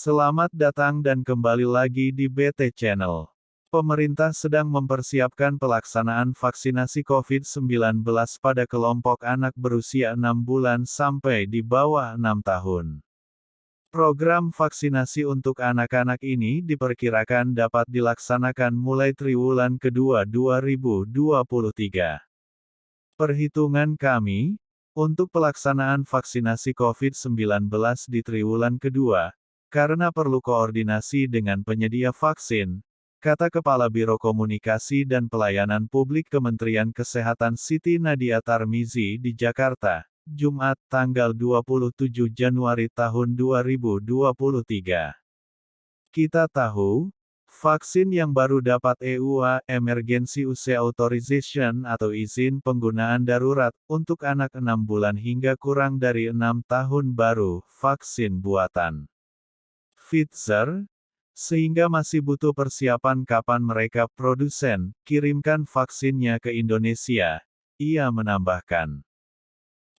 Selamat datang dan kembali lagi di BT Channel. Pemerintah sedang mempersiapkan pelaksanaan vaksinasi COVID-19 pada kelompok anak berusia 6 bulan sampai di bawah 6 tahun. Program vaksinasi untuk anak-anak ini diperkirakan dapat dilaksanakan mulai triwulan kedua 2023. Perhitungan kami, untuk pelaksanaan vaksinasi COVID-19 di triwulan kedua, karena perlu koordinasi dengan penyedia vaksin, kata Kepala Biro Komunikasi dan Pelayanan Publik Kementerian Kesehatan Siti Nadia Tarmizi di Jakarta, Jumat, tanggal 27 Januari tahun 2023. Kita tahu, vaksin yang baru dapat EUA (Emergency Use Authorization) atau izin penggunaan darurat untuk anak 6 bulan hingga kurang dari 6 tahun baru vaksin buatan Pfizer, sehingga masih butuh persiapan kapan mereka produsen kirimkan vaksinnya ke Indonesia, ia menambahkan.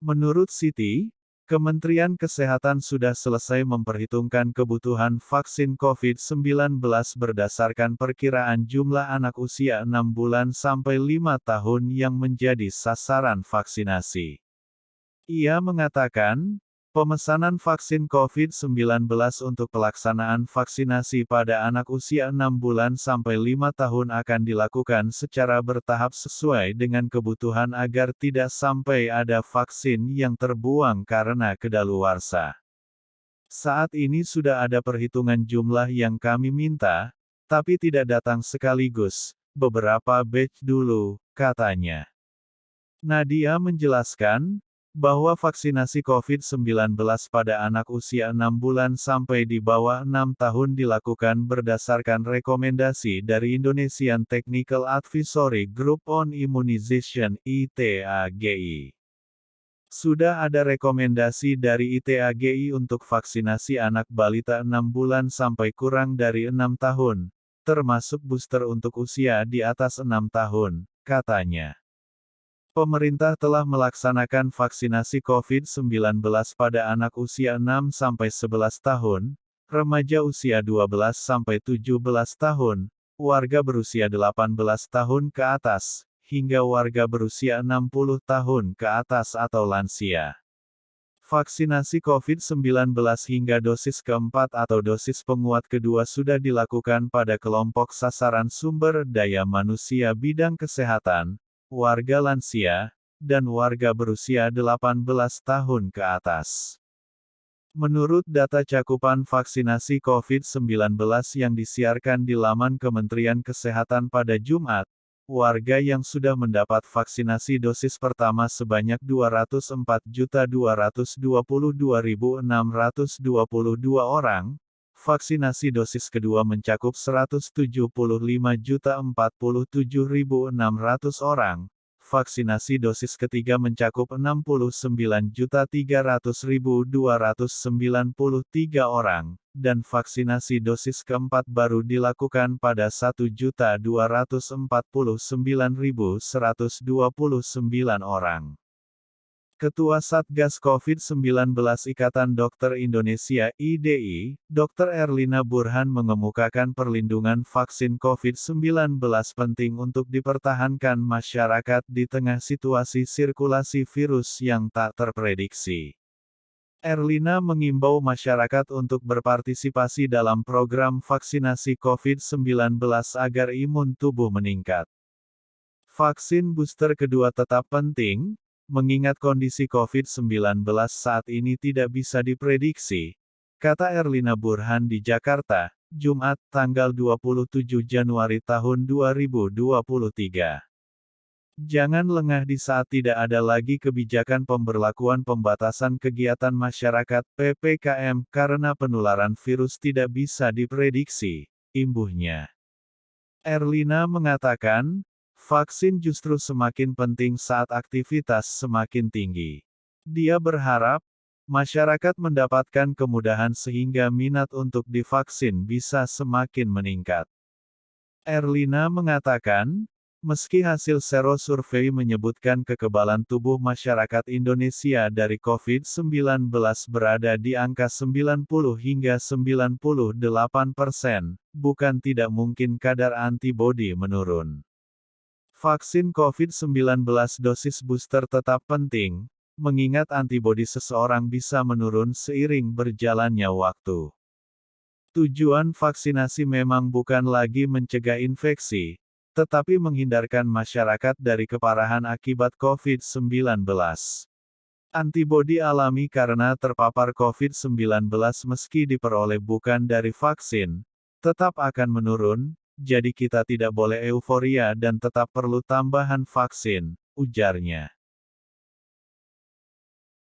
Menurut Siti, Kementerian Kesehatan sudah selesai memperhitungkan kebutuhan vaksin COVID-19 berdasarkan perkiraan jumlah anak usia 6 bulan sampai 5 tahun yang menjadi sasaran vaksinasi. Ia mengatakan, pemesanan vaksin COVID-19 untuk pelaksanaan vaksinasi pada anak usia 6 bulan sampai 5 tahun akan dilakukan secara bertahap sesuai dengan kebutuhan agar tidak sampai ada vaksin yang terbuang karena kedaluarsa. Saat ini sudah ada perhitungan jumlah yang kami minta, tapi tidak datang sekaligus, beberapa batch dulu, katanya. Nadia menjelaskan, bahwa vaksinasi COVID-19 pada anak usia 6 bulan sampai di bawah 6 tahun dilakukan berdasarkan rekomendasi dari Indonesian Technical Advisory Group on Immunization (ITAGI). Sudah ada rekomendasi dari ITAGI untuk vaksinasi anak balita 6 bulan sampai kurang dari 6 tahun, termasuk booster untuk usia di atas 6 tahun, katanya. Pemerintah telah melaksanakan vaksinasi COVID-19 pada anak usia 6-11 tahun, remaja usia 12-17 tahun, warga berusia 18 tahun ke atas, hingga warga berusia 60 tahun ke atas atau lansia. Vaksinasi COVID-19 hingga dosis keempat atau dosis penguat kedua sudah dilakukan pada kelompok sasaran sumber daya manusia bidang kesehatan, warga lansia, dan warga berusia 18 tahun ke atas. Menurut data cakupan vaksinasi COVID-19 yang disiarkan di laman Kementerian Kesehatan pada Jumat, warga yang sudah mendapat vaksinasi dosis pertama sebanyak 204.222.622 orang, vaksinasi dosis kedua mencakup 175.047.600 orang, vaksinasi dosis ketiga mencakup 69.300.293 orang, dan vaksinasi dosis keempat baru dilakukan pada 1.249.129 orang. Ketua Satgas COVID-19 Ikatan Dokter Indonesia (IDI), Dr. Erlina Burhan mengemukakan perlindungan vaksin COVID-19 penting untuk dipertahankan masyarakat di tengah situasi sirkulasi virus yang tak terprediksi. Erlina mengimbau masyarakat untuk berpartisipasi dalam program vaksinasi COVID-19 agar imun tubuh meningkat. Vaksin booster kedua tetap penting, mengingat kondisi COVID-19 saat ini tidak bisa diprediksi, kata Erlina Burhan di Jakarta, Jumat, tanggal 27 Januari tahun 2023. Jangan lengah di saat tidak ada lagi kebijakan pemberlakuan pembatasan kegiatan masyarakat (PPKM) karena penularan virus tidak bisa diprediksi, imbuhnya. Erlina mengatakan, vaksin justru semakin penting saat aktivitas semakin tinggi. Dia berharap, masyarakat mendapatkan kemudahan sehingga minat untuk divaksin bisa semakin meningkat. Erlina mengatakan, Meski hasil sero survei menyebutkan kekebalan tubuh masyarakat Indonesia dari COVID-19 berada di angka 90 hingga 98%, bukan tidak mungkin kadar antibodi menurun. Vaksin COVID-19 dosis booster tetap penting, mengingat antibodi seseorang bisa menurun seiring berjalannya waktu. Tujuan vaksinasi memang bukan lagi mencegah infeksi, tetapi menghindarkan masyarakat dari keparahan akibat COVID-19. Antibodi alami karena terpapar COVID-19 meski diperoleh bukan dari vaksin, tetap akan menurun, jadi kita tidak boleh euforia dan tetap perlu tambahan vaksin, ujarnya.